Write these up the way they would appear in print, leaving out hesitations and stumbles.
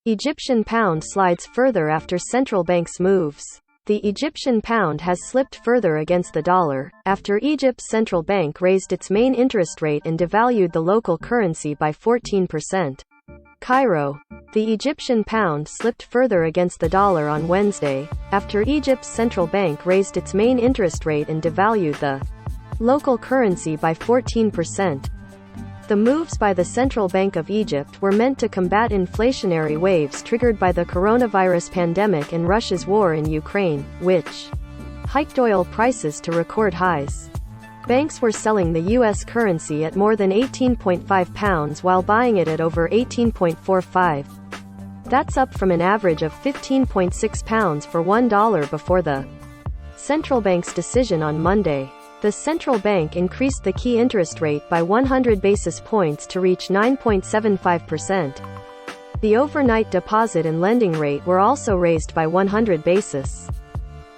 Egyptian pound slides further after central bank's moves. The Egyptian pound has slipped further against the dollar, after Egypt's central bank raised its main interest rate and devalued the local currency by 14%. Cairo. The Egyptian pound slipped further against the dollar on Wednesday, after Egypt's central bank raised its main interest rate and devalued the local currency by 14%. The moves by the Central Bank of Egypt were meant to combat inflationary waves triggered by the coronavirus pandemic and Russia's war in Ukraine, which hiked oil prices to record highs. Banks were selling the U.S. currency at more than £18.5 while buying it at over £18.45. That's up from an average of £15.6 for $1 before the central bank's decision on Monday. The central bank increased the key interest rate by 100 basis points to reach 9.75%. The overnight deposit and lending rate were also raised by 100 basis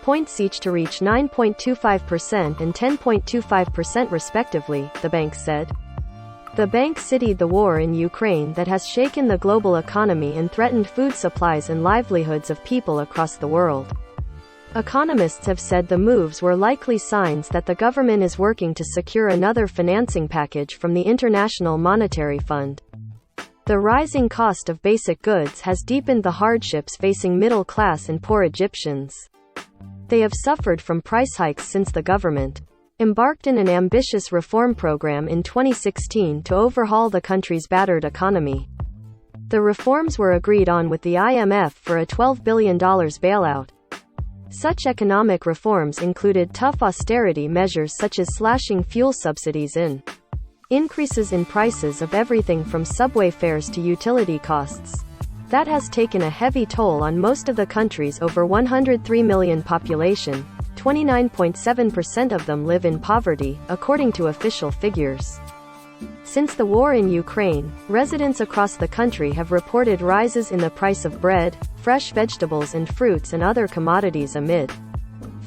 points each to reach 9.25% and 10.25% respectively, the bank said. The bank cited the war in Ukraine that has shaken the global economy and threatened food supplies and livelihoods of people across the world. Economists have said the moves were likely signs that the government is working to secure another financing package from the International Monetary Fund. The rising cost of basic goods has deepened the hardships facing middle-class and poor Egyptians. They have suffered from price hikes since the government embarked in an ambitious reform program in 2016 to overhaul the country's battered economy. The reforms were agreed on with the IMF for a $12 billion bailout. Such economic reforms included tough austerity measures such as slashing fuel subsidies and increases in prices of everything from subway fares to utility costs. That has taken a heavy toll on most of the country's over 103 million population. 29.7% of them live in poverty, according to official figures. Since the war in Ukraine, residents across the country have reported rises in the price of bread, fresh vegetables and fruits and other commodities amid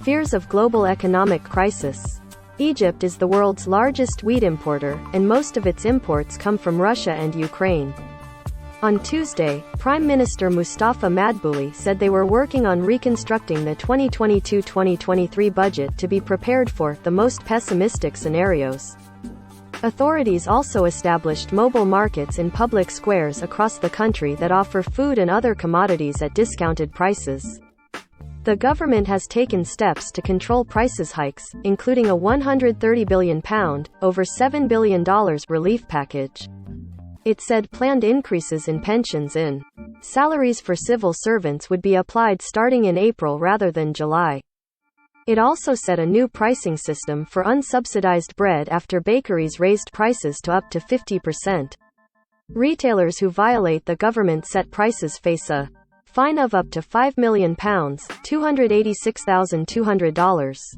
fears of global economic crisis. Egypt is the world's largest wheat importer, and most of its imports come from Russia and Ukraine. On Tuesday, Prime Minister Mustafa Madbouli said they were working on reconstructing the 2022-2023 budget to be prepared for the most pessimistic scenarios. Authorities also established mobile markets in public squares across the country that offer food and other commodities at discounted prices. The government has taken steps to control price hikes, including a £130 billion, over $7 billion relief package. It said planned increases in pensions and salaries for civil servants would be applied starting in April rather than July. It also set a new pricing system for unsubsidized bread after bakeries raised prices to up to 50%. Retailers who violate the government-set prices face a fine of up to £5 million, $286,200.